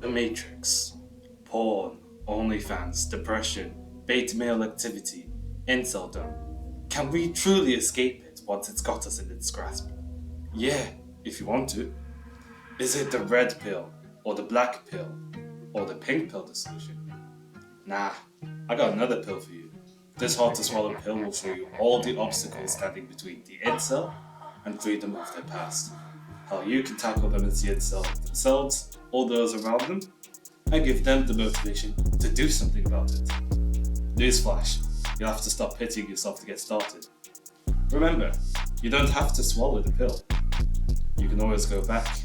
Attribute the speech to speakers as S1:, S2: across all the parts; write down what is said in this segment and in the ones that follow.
S1: The Matrix, porn, OnlyFans, depression, beta male activity, Inceldom. Can we truly escape it once it's got us in its grasp? Yeah, if you want to. Is it the red pill, or the black pill, or the pink pill the solution? Nah, I got another pill for you. This hard to swallow pill will show you all the obstacles standing between the incel and freedom of their past. How you can tackle them as the incel themselves or those around them, and give them the motivation to do something about it. Newsflash, you'll have to stop pitying yourself to get started. Remember, you don't have to swallow the pill. You can always go back.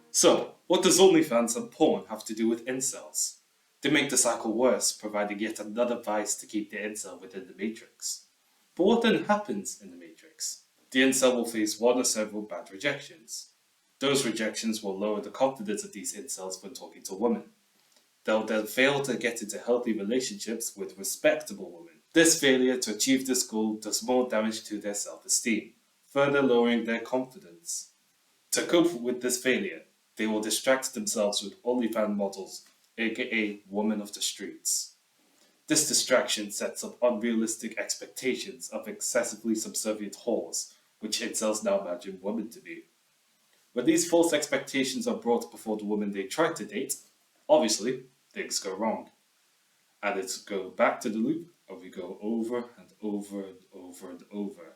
S1: So, what does OnlyFans and porn have to do with incels? They make the cycle worse, providing yet another vice to keep the incel within the matrix. But what then happens in the matrix? The incel will face one or several bad rejections. Those rejections will lower the confidence of these incels when talking to women. They'll then fail to get into healthy relationships with respectable women. This failure to achieve this goal does more damage to their self-esteem, further lowering their confidence. To cope with this failure, they will distract themselves with OnlyFans models, aka women of the streets. This distraction sets up unrealistic expectations of excessively subservient whores, which incels now imagine women to be. When these false expectations are brought before the woman they try to date, obviously, things go wrong. And it's go back to the loop, and we go over and over and over and over.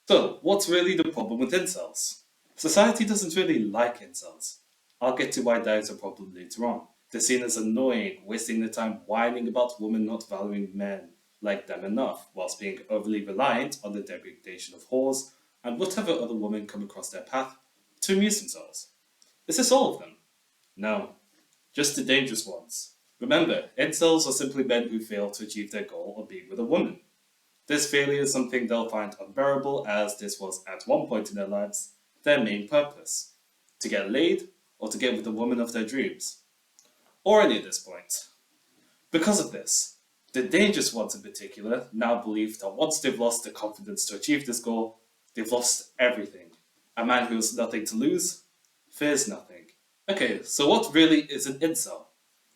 S1: So, what's really the problem with incels? Society doesn't really like incels. I'll get to why that is a problem later on. They're seen as annoying, wasting their time whining about women not valuing men like them enough, whilst being overly reliant on the degradation of whores and whatever other women come across their path to amuse themselves. Is this all of them? No, just the dangerous ones. Remember, incels are simply men who fail to achieve their goal of being with a woman. This failure is something they'll find unbearable, as this was, at one point in their lives, their main purpose: to get laid or to get with the woman of their dreams. Or any at this point. Because of this, the dangerous ones in particular now believe that once they've lost the confidence to achieve this goal, they've lost everything. A man who has nothing to lose fears nothing. Okay, so what really is an incel?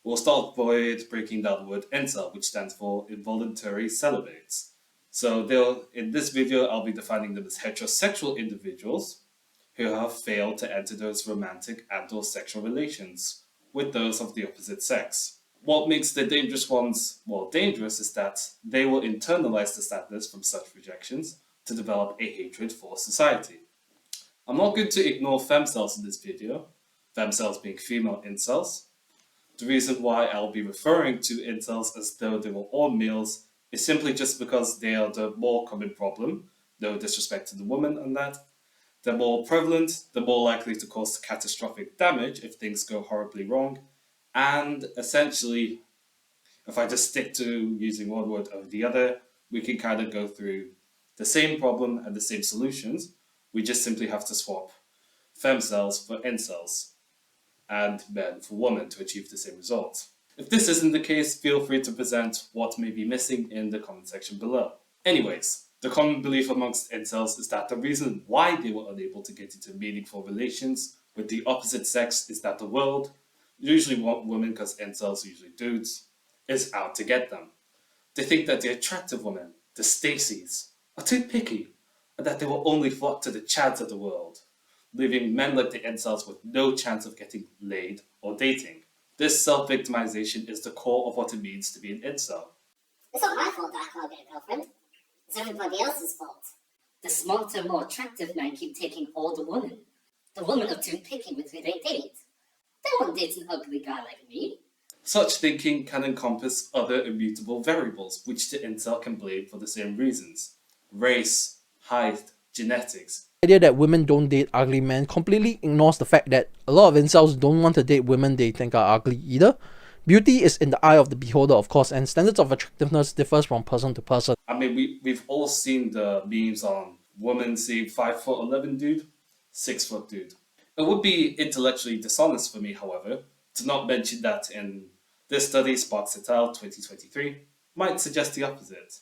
S1: We'll start by breaking down the word incel, which stands for involuntary celibates. So in this video, I'll be defining them as heterosexual individuals who have failed to enter those romantic and/or sexual relations with those of the opposite sex. What makes the dangerous ones more dangerous is that they will internalize the sadness from such rejections to develop a hatred for society. I'm not going to ignore femcels in this video, femcels being female incels. The reason why I'll be referring to incels as though they were all males is simply just because they are the more common problem, no disrespect to the woman on that. They're more prevalent, they're more likely to cause catastrophic damage if things go horribly wrong, and essentially, if I just stick to using one word over the other, we can kind of go through the same problem and the same solutions. We just simply have to swap femcells for incels and men for women to achieve the same result. If this isn't the case, feel free to present what may be missing in the comment section below. Anyways, the common belief amongst incels is that the reason why they were unable to get into meaningful relations with the opposite sex is that the world, usually women because incels are usually dudes, is out to get them. They think that the attractive women, the Stacys, are too picky and that they will only flock to the Chads of the world, leaving men like the incels with no chance of getting laid or dating. This self-victimization is the core of what it means to be an incel.
S2: It's not my fault that I can't get a girlfriend. It's everybody else's fault. The smarter, more attractive men keep taking all the women. The women are too picky with who they date. They won't date an ugly guy like me.
S1: Such thinking can encompass other immutable variables, which the incel can blame for the same reasons: race, height, genetics.
S3: The idea that women don't date ugly men completely ignores the fact that a lot of incels don't want to date women they think are ugly either. Beauty is in the eye of the beholder, of course, and standards of attractiveness differs from person to person.
S1: I mean, we've all seen the memes on women seeing 5'11" dude, 6' dude. It would be intellectually dishonest for me, however, to not mention that in this study, Sparks et al. 2023, might suggest the opposite.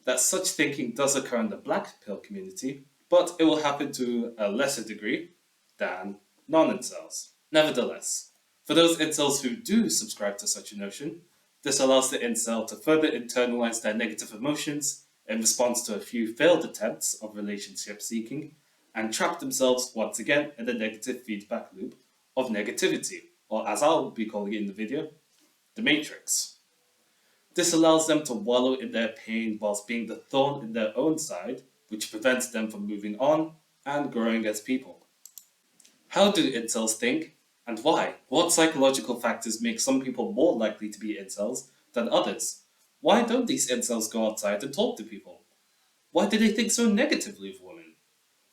S1: That such thinking does occur in the black pill community, but it will happen to a lesser degree than non-incels. Nevertheless, For those incels who do subscribe to such a notion, this allows the incel to further internalize their negative emotions in response to a few failed attempts of relationship seeking and trap themselves once again in the negative feedback loop of negativity, or as I'll be calling it in the video, the matrix. This allows them to wallow in their pain whilst being the thorn in their own side, which prevents them from moving on and growing as people. How do incels think, and why? What psychological factors make some people more likely to be incels than others? Why don't these incels go outside and talk to people? Why do they think so negatively of women?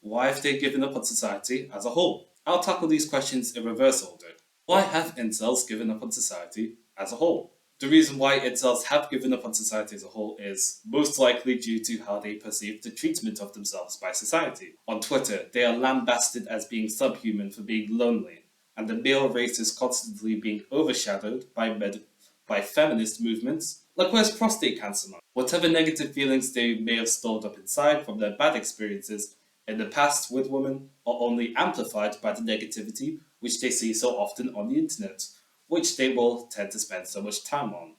S1: Why have they given up on society as a whole? I'll tackle these questions in reverse order. Why have incels given up on society as a whole? The reason why incels have given up on society as a whole is most likely due to how they perceive the treatment of themselves by society. On Twitter, they are lambasted as being subhuman for being lonely, and the male race is constantly being overshadowed by feminist movements like where's prostate cancer now? Whatever negative feelings they may have stored up inside from their bad experiences in the past with women are only amplified by the negativity which they see so often on the internet, which they will tend to spend so much time on.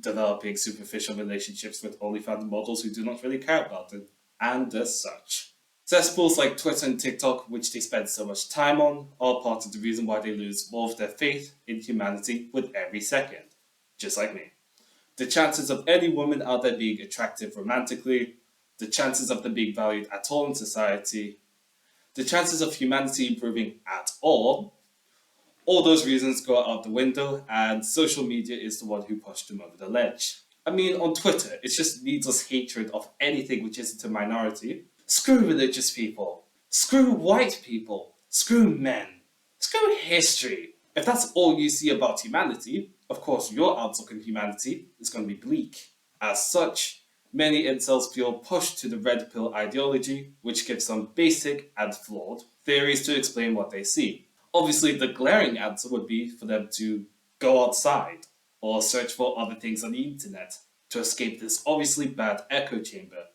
S1: Developing superficial relationships with OnlyFans models who do not really care about it, and as such. Cesspools like Twitter and TikTok, which they spend so much time on, are part of the reason why they lose more of their faith in humanity with every second, just like me. The chances of any woman out there being attractive romantically, the chances of them being valued at all in society, the chances of humanity improving at all those reasons go out the window, and social media is the one who pushed them over the ledge. I mean, on Twitter, it's just needless hatred of anything which isn't a minority. Screw religious people. Screw white people. Screw men. Screw history. If that's all you see about humanity, of course your outlook on humanity is going to be bleak. As such, many incels feel pushed to the red pill ideology, which gives some basic and flawed theories to explain what they see. Obviously, the glaring answer would be for them to go outside or search for other things on the internet to escape this obviously bad echo chamber.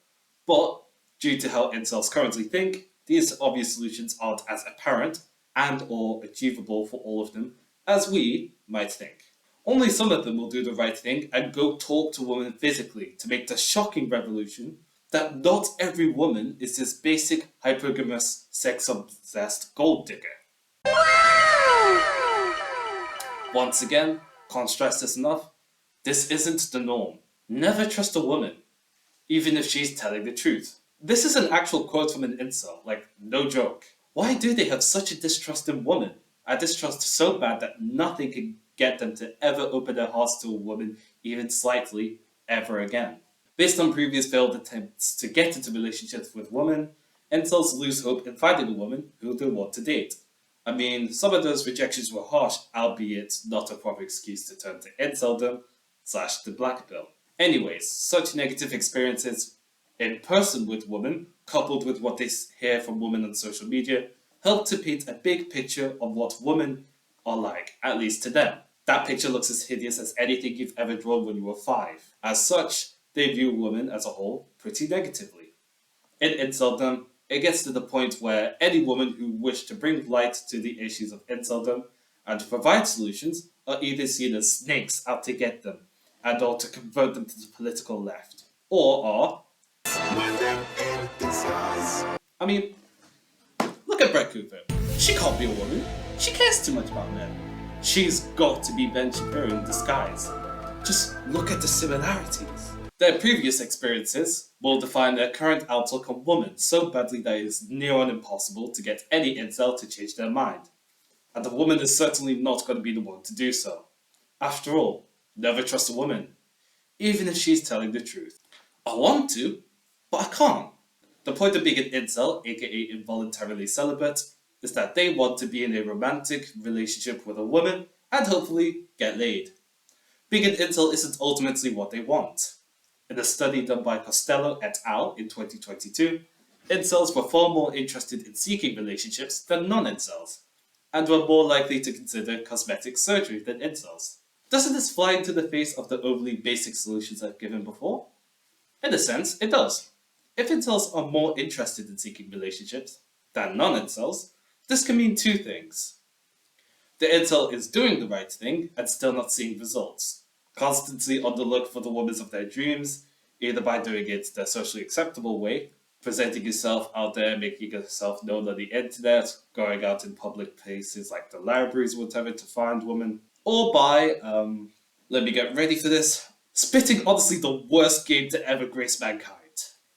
S1: But due to how incels currently think, these obvious solutions aren't as apparent and or achievable for all of them as we might think. Only some of them will do the right thing and go talk to women physically to make the shocking revolution that not every woman is this basic, hypergamous, sex-obsessed gold digger. Once again, can't stress this enough, this isn't the norm. Never trust a woman, even if she's telling the truth. This is an actual quote from an incel, like, no joke. Why do they have such a distrust in women? A distrust so bad that nothing can get them to ever open their hearts to a woman, even slightly, ever again. Based on previous failed attempts to get into relationships with women, incels lose hope in finding a woman who they want to date. I mean, some of those rejections were harsh, albeit not a proper excuse to turn to Inceldom / the black pill. Anyways, such negative experiences in person with women, coupled with what they hear from women on social media, help to paint a big picture of what women are like, at least to them. That picture looks as hideous as anything you've ever drawn when you were 5. As such, they view women as a whole pretty negatively. In Inceldom, it gets to the point where any woman who wished to bring light to the issues of Inceldom and to provide solutions are either seen as snakes out to get them and or to convert them to the political left, or are... I mean, look at Brett Cooper. She can't be a woman. She cares too much about men. She's got to be Ben Shapiro in disguise. Just look at the similarities. Their previous experiences will define their current outlook on women so badly that it is near on impossible to get any incel to change their mind. And the woman is certainly not going to be the one to do so. After all, never trust a woman, even if she's telling the truth. I want to, but I can't. The point of being an incel, aka involuntarily celibate, is that they want to be in a romantic relationship with a woman and hopefully get laid. Being an incel isn't ultimately what they want. In a study done by Costello et al. In 2022, incels were far more interested in seeking relationships than non-incels, and were more likely to consider cosmetic surgery than incels. Doesn't this fly into the face of the overly basic solutions I've given before? In a sense, it does. If incels are more interested in seeking relationships than non-incels, this can mean two things. The incel is doing the right thing and still not seeing results, constantly on the look for the woman of their dreams, either by doing it the socially acceptable way, presenting yourself out there, making yourself known on the internet, going out in public places like the libraries, whatever, to find women, or by, let me get ready for this, spitting honestly the worst game to ever grace mankind.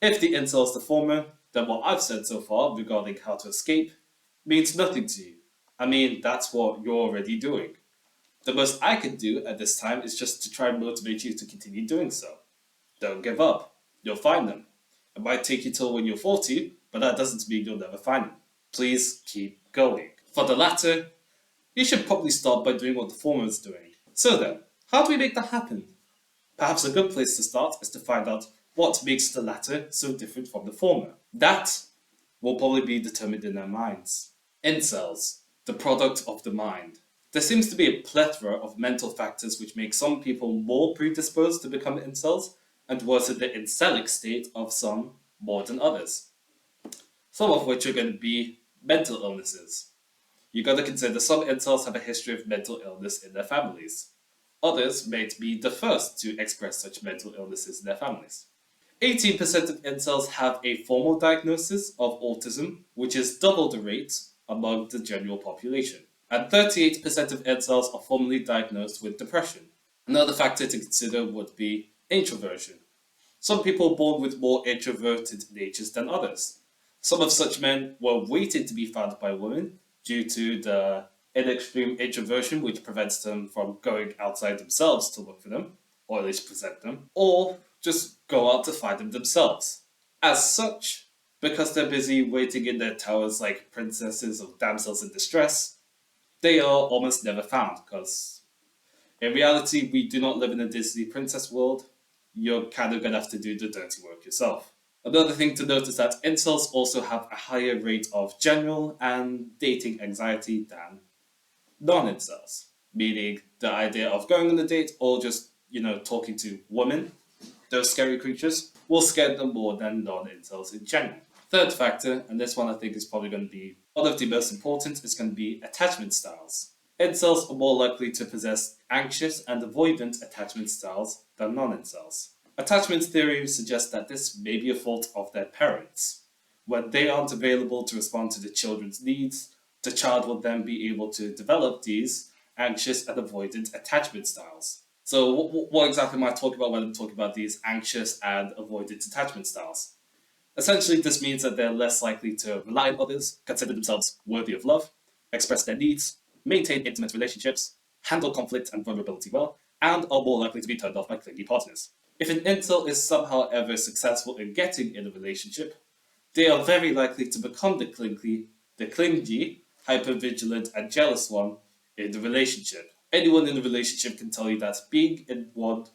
S1: If the incel is the former, then what I've said so far regarding how to escape means nothing to you. I mean, that's what you're already doing. The most I can do at this time is just to try and motivate you to continue doing so. Don't give up. You'll find them. It might take you till when you're 40, but that doesn't mean you'll never find them. Please keep going. For the latter, you should probably start by doing what the former is doing. So then, how do we make that happen? Perhaps a good place to start is to find out what makes the latter so different from the former. That will probably be determined in their minds. Incels, the product of the mind. There seems to be a plethora of mental factors which make some people more predisposed to become incels and worsen the incelic state of some more than others. Some of which are going to be mental illnesses. You got to consider some incels have a history of mental illness in their families. Others may be the first to express such mental illnesses in their families. 18% of incels have a formal diagnosis of autism, which is double the rate among the general population. And 38% of incels are formally diagnosed with depression. Another factor to consider would be introversion. Some people are born with more introverted natures than others. Some of such men were waiting to be found by women due to the extreme introversion, which prevents them from going outside themselves to look for them, or at least present them, or just go out to find them themselves. As such, because they're busy waiting in their towers like princesses or damsels in distress, they are almost never found, because in reality, we do not live in a Disney princess world. You're kind of gonna have to do the dirty work yourself. Another thing to note is that incels also have a higher rate of general and dating anxiety than non-incels, meaning the idea of going on a date or just, talking to women, those scary creatures, will scare them more than non-incels in general. Third factor, and this one I think is probably going to be one of the most important, is going to be attachment styles. Incels are more likely to possess anxious and avoidant attachment styles than non-incels. Attachment theory suggests that this may be a fault of their parents. When they aren't available to respond to the children's needs, the child will then be able to develop these anxious and avoidant attachment styles. So what exactly am I talking about when I'm talking about these anxious and avoidant attachment styles? Essentially, this means that they're less likely to rely on others, consider themselves worthy of love, express their needs, maintain intimate relationships, handle conflict and vulnerability well, and are more likely to be turned off by clingy partners. If an incel is somehow ever successful in getting in a relationship, they are very likely to become the clingy, hypervigilant, and jealous one in the relationship. Anyone in a relationship can tell you that being in one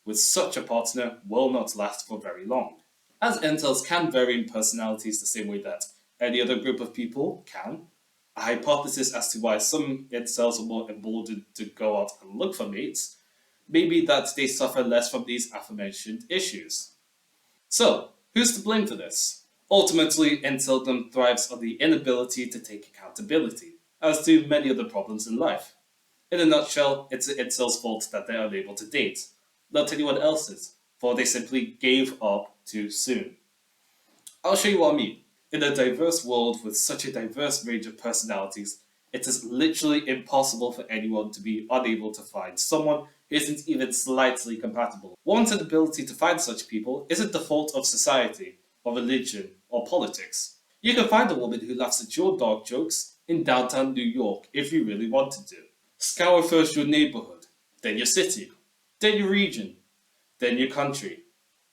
S1: with such a partner will not last for very long. As incels can vary in personalities the same way that any other group of people can, a hypothesis as to why some incels are more emboldened to go out and look for mates may be that they suffer less from these aforementioned issues. So, who's to blame for this? Ultimately, Inceldom thrives on the inability to take accountability, as do many other problems in life. In a nutshell, it's the incel's fault that they're unable to date, not anyone else's, for they simply gave up too soon. I'll show you what I mean. In a diverse world with such a diverse range of personalities, it is literally impossible for anyone to be unable to find someone who isn't even slightly compatible. One's inability to find such people isn't the fault of society, or religion, or politics. You can find a woman who laughs at your dog jokes in downtown New York if you really wanted to. Scour first your neighborhood, then your city, then your region, then your country,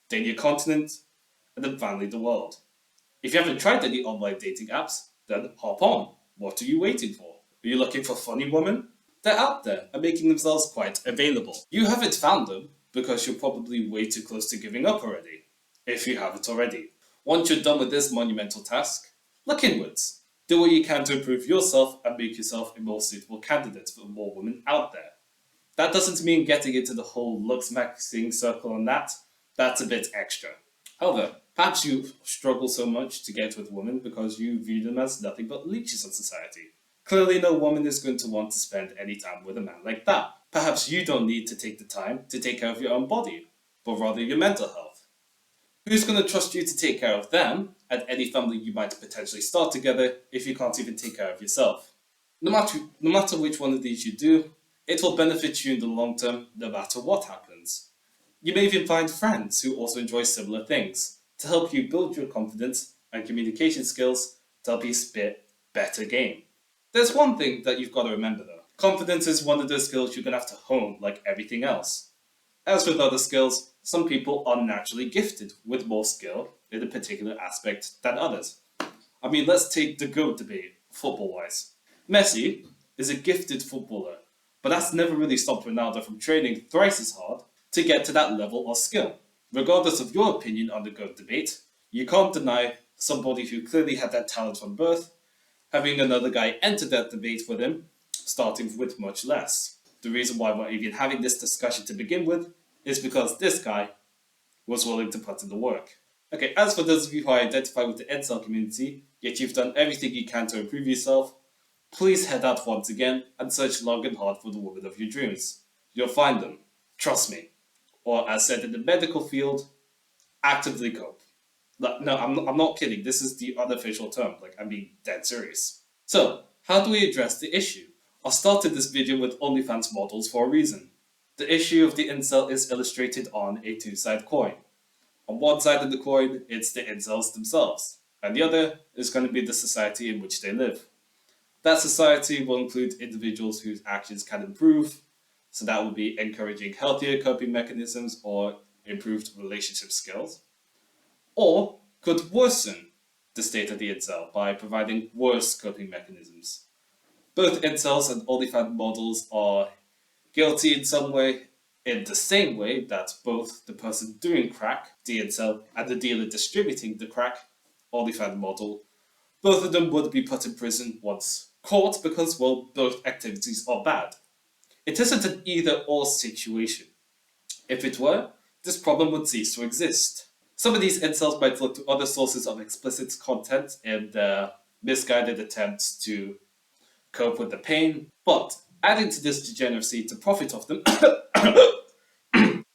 S1: then your continent, and then finally the world. If you haven't tried any online dating apps, then hop on. What are you waiting for? Are you looking for funny women? They're out there and making themselves quite available. You haven't found them because you're probably way too close to giving up already, if you haven't already. Once you're done with this monumental task, look inwards. Do what you can to improve yourself and make yourself a more suitable candidate for more women out there. That doesn't mean getting into the whole looks maxing circle on that. That's a bit extra. However, perhaps you struggle so much to get with women because you view them as nothing but leeches on society. Clearly, no woman is going to want to spend any time with a man like that. Perhaps you don't need to take the time to take care of your own body, but rather your mental health. Who's going to trust you to take care of them and any family you might potentially start together if you can't even take care of yourself? No matter which one of these you do, it will benefit you in the long term no matter what happens. You may even find friends who also enjoy similar things to help you build your confidence and communication skills to help you spit better game. There's one thing that you've got to remember though. Confidence is one of those skills you're gonna have to hone like everything else. As with other skills, some people are naturally gifted with more skill in a particular aspect than others. I mean, let's take the GOAT debate, football wise. Messi is a gifted footballer, but that's never really stopped Ronaldo from training thrice as hard to get to that level of skill. Regardless of your opinion on the GOAT debate, you can't deny somebody who clearly had that talent from birth having another guy enter that debate with him, starting with much less. The reason why we're even having this discussion to begin with is because this guy was willing to put in the work. Okay, as for those of you who identify with the incel community, yet you've done everything you can to improve yourself, please head out once again and search long and hard for the woman of your dreams. You'll find them, trust me. Or as said in the medical field, actively cope. No, I'm not kidding. This is the unofficial term. Like, I'm being dead serious. So, how do we address the issue? I started this video with OnlyFans models for a reason. The issue of the incel is illustrated on a two-sided coin. On one side of the coin, it's the incels themselves, and the other is going to be the society in which they live. That society will include individuals whose actions can improve, so that would be encouraging healthier coping mechanisms or improved relationship skills, or could worsen the state of the incel by providing worse coping mechanisms. Both incels and OnlyFans models are guilty in some way, in the same way that both the person doing crack, the incel, and the dealer distributing the crack, OnlyFans model, both of them would be put in prison once caught because, well, both activities are bad. It isn't an either-or situation. If it were, this problem would cease to exist. Some of these incels might look to other sources of explicit content in their misguided attempts to cope with the pain, but adding to this degeneracy to profit off them,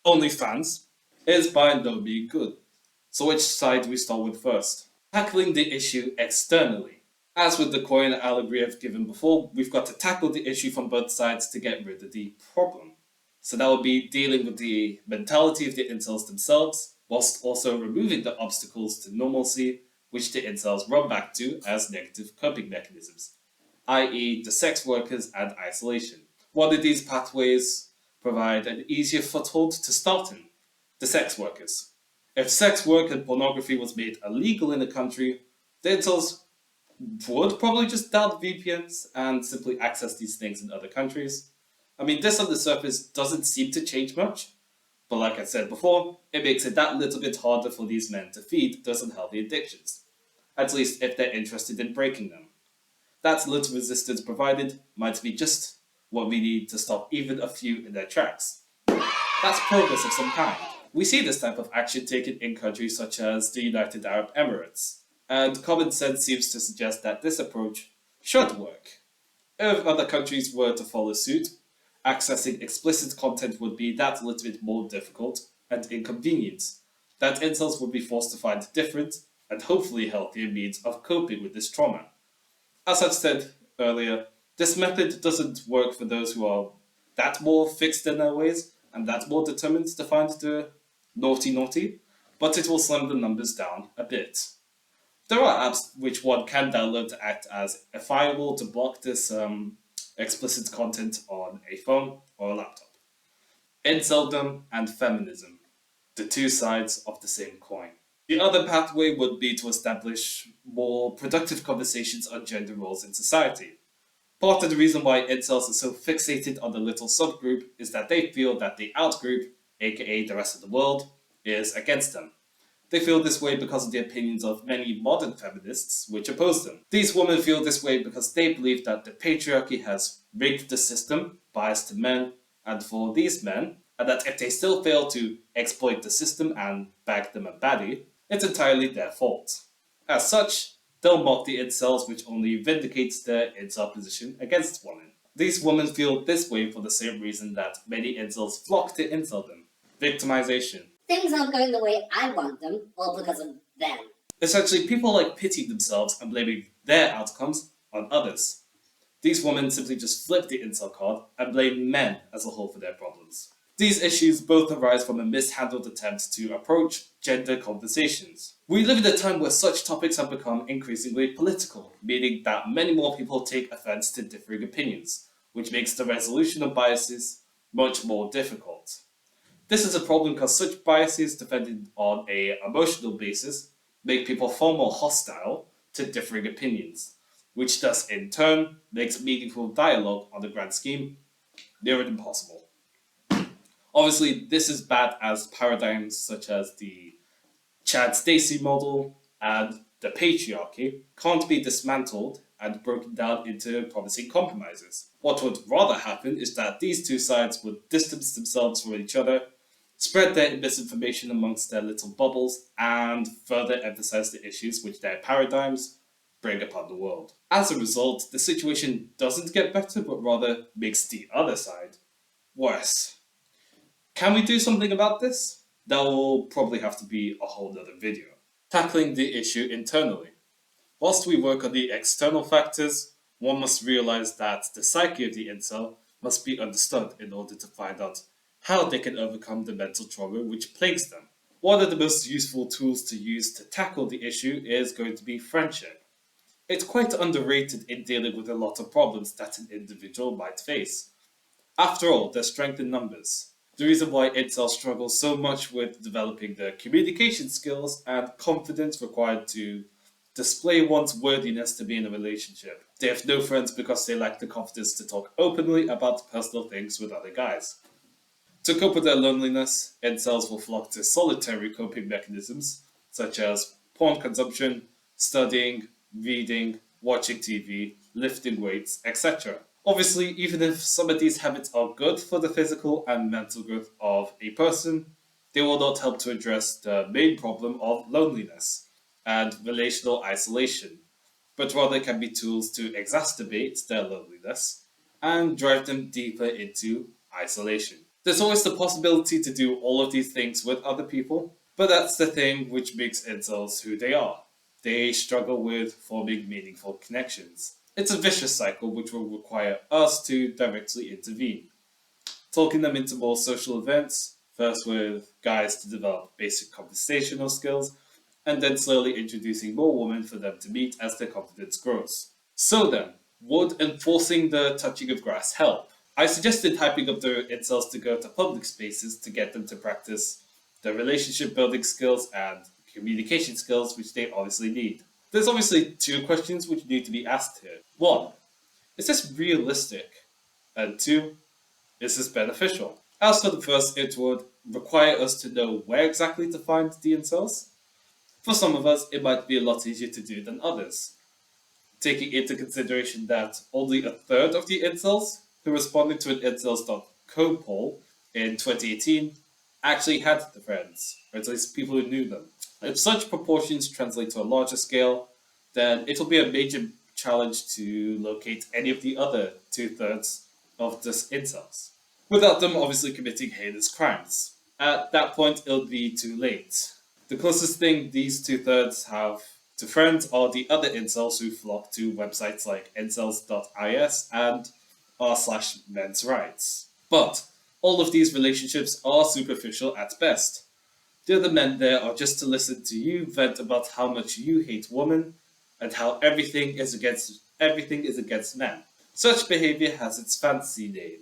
S1: OnlyFans, is by no means good. So which side do we start with first? Tackling the issue externally. As with the coin allegory I've given before, we've got to tackle the issue from both sides to get rid of the problem. So that would be dealing with the mentality of the incels themselves, whilst also removing the obstacles to normalcy which the incels run back to as negative coping mechanisms, i.e. the sex workers and isolation. One of these pathways provide an easier foothold to start in, the sex workers. If sex work and pornography was made illegal in a country, the incels would probably just download VPNs and simply access these things in other countries. I mean, this on the surface doesn't seem to change much, but like I said before, it makes it that little bit harder for these men to feed those unhealthy addictions, at least if they're interested in breaking them. That little resistance provided might be just what we need to stop even a few in their tracks. That's progress of some kind. We see this type of action taken in countries such as the United Arab Emirates, and common sense seems to suggest that this approach should work. If other countries were to follow suit, accessing explicit content would be that little bit more difficult and inconvenient, that incels would be forced to find different and hopefully healthier means of coping with this trauma. As I've said earlier, this method doesn't work for those who are that more fixed in their ways and that more determined to find the naughty, but it will slim the numbers down a bit. There are apps which one can download to act as a firewall to block this explicit content on a phone or a laptop. Inceldom and feminism, the two sides of the same coin. The other pathway would be to establish more productive conversations on gender roles in society. Part of the reason why incels are so fixated on the little subgroup is that they feel that the outgroup, aka the rest of the world, is against them. They feel this way because of the opinions of many modern feminists which oppose them. These women feel this way because they believe that the patriarchy has rigged the system, biased to men, and for these men, and that if they still fail to exploit the system and bag them a baddie, it's entirely their fault. As such, They'll mock the incels, which only vindicates their incel position against women. These women feel this way for the same reason that many incels flock to Inceldom: victimization.
S2: Things aren't going the way I want them, all because of them.
S1: Essentially, people like pitying themselves and blaming their outcomes on others. These women simply just flip the incel card and blame men as a whole for their problems. These issues both arise from a mishandled attempt to approach gender conversations. We live in a time where such topics have become increasingly political, meaning that many more people take offense to differing opinions, which makes the resolution of biases much more difficult. This is a problem because such biases defended on an emotional basis make people far more hostile to differing opinions, which thus in turn makes meaningful dialogue on the grand scheme near impossible. Obviously, this is bad as paradigms such as the Chad Stacy model and the patriarchy can't be dismantled and broken down into promising compromises. What would rather happen is that these two sides would distance themselves from each other, spread their misinformation amongst their little bubbles, and further emphasize the issues which their paradigms bring upon the world. As a result, the situation doesn't get better, but rather makes the other side worse. Can we do something about this? That will probably have to be a whole other video. Tackling the issue internally. Whilst we work on the external factors, one must realize that the psyche of the incel must be understood in order to find out how they can overcome the mental trauma which plagues them. One of the most useful tools to use to tackle the issue is going to be friendship. It's quite underrated in dealing with a lot of problems that an individual might face. After all, there's strength in numbers. The reason why incels struggle so much with developing the communication skills and confidence required to display one's worthiness to be in a relationship. They have no friends because they lack the confidence to talk openly about personal things with other guys. To cope with their loneliness, incels will flock to solitary coping mechanisms such as porn consumption, studying, reading, watching TV, lifting weights, etc. Obviously, even if some of these habits are good for the physical and mental growth of a person, they will not help to address the main problem of loneliness and relational isolation, but rather can be tools to exacerbate their loneliness and drive them deeper into isolation. There's always the possibility to do all of these things with other people, but that's the thing which makes incels who they are. They struggle with forming meaningful connections. It's a vicious cycle which will require us to directly intervene, talking them into more social events, first with guys to develop basic conversational skills, and then slowly introducing more women for them to meet as their confidence grows. So then, would enforcing the touching of grass help? I suggested hyping up the incels to go to public spaces to get them to practice the relationship building skills and communication skills which they obviously need. There's obviously two questions which need to be asked here. One, is this realistic? And two, is this beneficial? As for the first, it would require us to know where exactly to find the incels. For some of us, it might be a lot easier to do than others, taking into consideration that only a third of the incels who responded to an incels.co poll in 2018 actually had the friends, or at least people who knew them. If such proportions translate to a larger scale, then it will be a major challenge to locate any of the other two-thirds of the incels, without them obviously committing heinous crimes. At that point, it'll be too late. The closest thing these two-thirds have to friends are the other incels who flock to websites like incels.is and r/men's rights. But all of these relationships are superficial at best. The other men there are just to listen to you vent about how much you hate women and how everything is against men. Such behavior has its fancy name: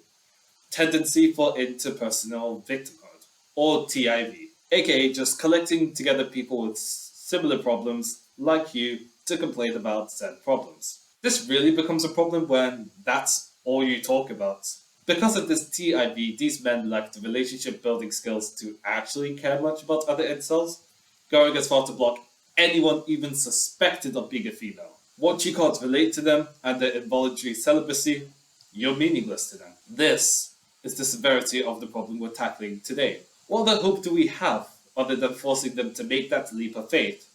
S1: tendency for interpersonal victimhood, or TIV, aka just collecting together people with similar problems like you to complain about said problems. This really becomes a problem when that's all you talk about. Because of this TIV, these men lack the relationship building skills to actually care much about other incels, going as far to block anyone even suspected of being a female. Once you can't relate to them and their involuntary celibacy, you're meaningless to them. This is the severity of the problem we're tackling today. What other hope do we have other than forcing them to make that leap of faith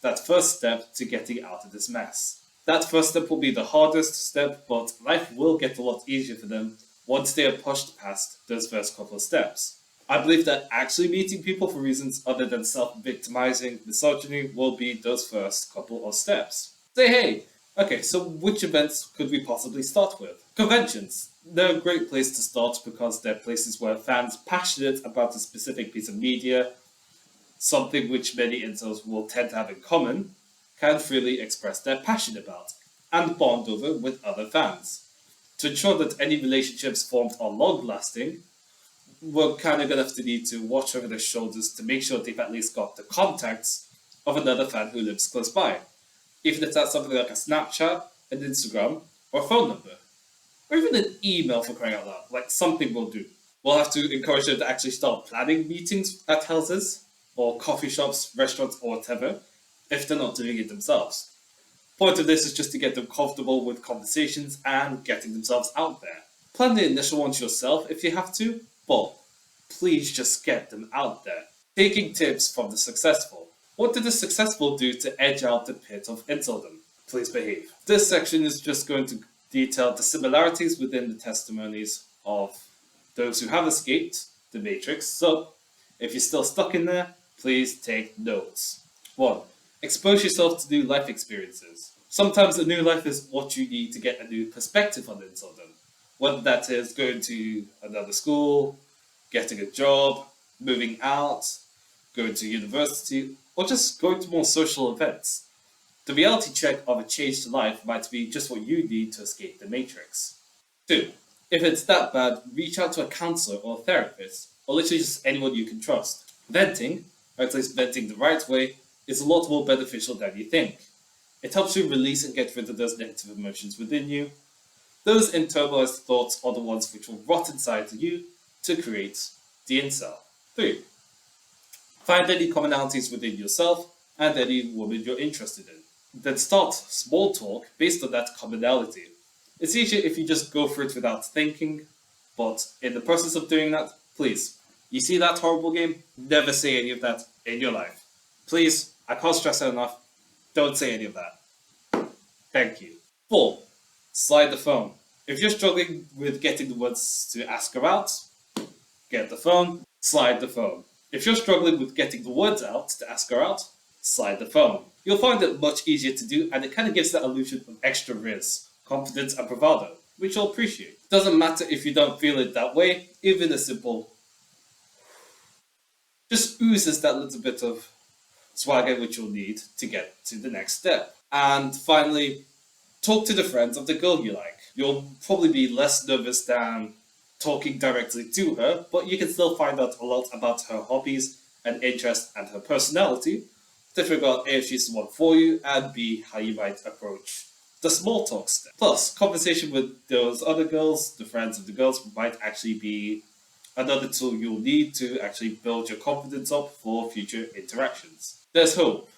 S1: that first step to getting out of this mess. That first step will be the hardest step, but life will get a lot easier for them once they are pushed past those first couple of steps. I believe that actually meeting people for reasons other than self-victimizing misogyny will be those first couple of steps. Say hey, okay, so which events could we possibly start with? Conventions. They're a great place to start because they're places where fans passionate about a specific piece of media, something which many incels will tend to have in common, can freely express their passion about and bond over with other fans. To ensure that any relationships formed are long-lasting, we're kind of going to have to need to watch over their shoulders to make sure they've at least got the contacts of another fan who lives close by. Even if that's something like a Snapchat, an Instagram, or a phone number. Or even an email for crying out loud, like something we'll do. We'll have to encourage them to actually start planning meetings at houses, or coffee shops, restaurants, or whatever, if they're not doing it themselves. Point of this is just to get them comfortable with conversations and getting themselves out there. Plan the initial ones yourself if you have to, but please just get them out there. Taking tips from the successful. What did the successful do to edge out the pit of Inceldom? Please behave. This section is just going to detail the similarities within the testimonies of those who have escaped the Matrix, so if you're still stuck in there, please take notes. 1. Expose yourself to new life experiences. Sometimes a new life is what you need to get a new perspective on Inceldom. Whether that is going to another school, getting a job, moving out, going to university, or just going to more social events. The reality check of a changed life might be just what you need to escape the Matrix. 2. If it's that bad, reach out to a counselor or a therapist, or literally just anyone you can trust. Venting, or at least venting the right way, is a lot more beneficial than you think. It helps you release and get rid of those negative emotions within you. Those internalized thoughts are the ones which will rot inside you to create the incel. 3. Find any commonalities within yourself and any woman you're interested in. Then start small talk based on that commonality. It's easier if you just go for it without thinking, but in the process of doing that, please, you see that horrible game? Never say any of that in your life. Please, I can't stress that enough, don't say any of that. Thank you. 4. Slide the phone. If you're struggling with getting the words to ask her out, get the phone, slide the phone. If you're struggling with getting the words out to ask her out, slide the phone. You'll find it much easier to do, and it kind of gives that illusion of extra riz, confidence, and bravado, which you'll appreciate. Doesn't matter if you don't feel it that way, even a simple just oozes that little bit of swagger which you'll need to get to the next step. And finally, talk to the friends of the girl you like. You'll probably be less nervous than talking directly to her, but you can still find out a lot about her hobbies and interests and her personality to figure out A, if she's the one for you, and B, how you might approach the small talk step. Plus, conversation with those other girls, the friends of the girls, might actually be another tool you'll need to actually build your confidence up for future interactions. There's hope.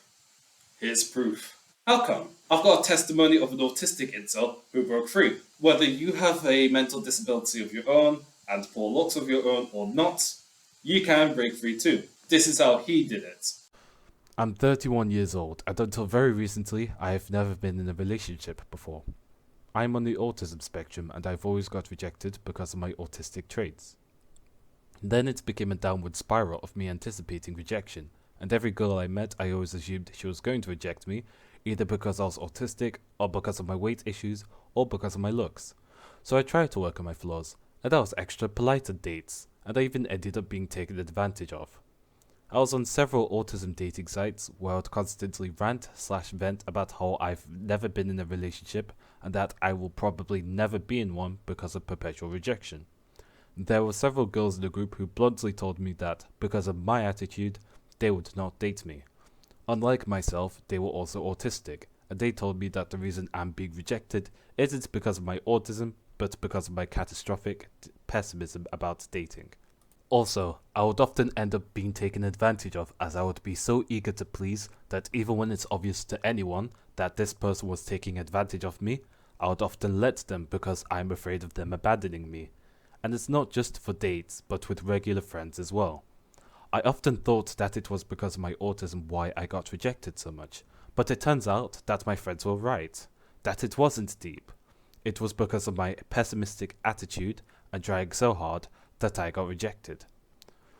S1: Here's proof. How come? I've got a testimony of an autistic incel who broke free. Whether you have a mental disability of your own and poor looks of your own or not, you can break free too. This is how he did it.
S4: I'm 31 years old, and until very recently, I have never been in a relationship before. I'm on the autism spectrum, and I've always got rejected because of my autistic traits. Then it became a downward spiral of me anticipating rejection, and every girl I met, I always assumed she was going to reject me, either because I was autistic, or because of my weight issues, or because of my looks. So I tried to work on my flaws, and I was extra polite at dates, and I even ended up being taken advantage of. I was on several autism dating sites where I would constantly rant/vent about how I've never been in a relationship and that I will probably never be in one because of perpetual rejection. There were several girls in the group who bluntly told me that, because of my attitude, they would not date me. Unlike myself, they were also autistic, and they told me that the reason I'm being rejected isn't because of my autism, but because of my catastrophic pessimism about dating. Also, I would often end up being taken advantage of, as I would be so eager to please that even when it's obvious to anyone that this person was taking advantage of me, I would often let them because I'm afraid of them abandoning me. And it's not just for dates, but with regular friends as well. I often thought that it was because of my autism why I got rejected so much, But it turns out that my friends were right, that it wasn't deep. It was because of my pessimistic attitude and trying so hard that I got rejected.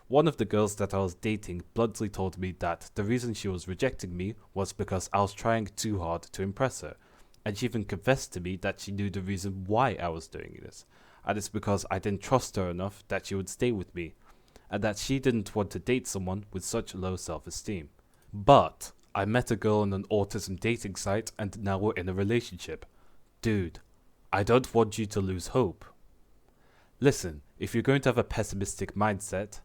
S4: One of the girls that I was dating bluntly told me that the reason she was rejecting me was because I was trying too hard to impress her, and she even confessed to me that she knew the reason why I was doing this, and it's because I didn't trust her enough that she would stay with me, and that she didn't want to date someone with such low self-esteem. But I met a girl on an autism dating site and now we're in a relationship. Dude, I don't want you to lose hope. Listen, if you're going to have a pessimistic mindset,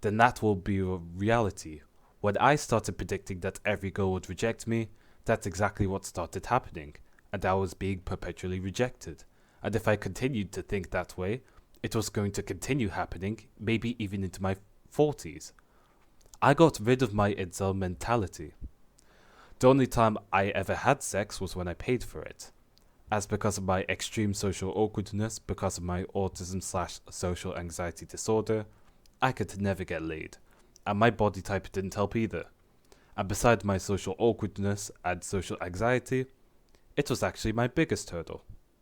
S4: then that will be a reality. When I started predicting that every girl would reject me, that's exactly what started happening, and I was being perpetually rejected. And if I continued to think that way, it was going to continue happening, maybe even into my 40s. I got rid of my incel mentality. The only time I ever had sex was when I paid for it. As because of my extreme social awkwardness, because of my autism/social anxiety disorder, I could never get laid, and my body type didn't help either. And beside my social awkwardness and social anxiety, it was actually my biggest hurdle.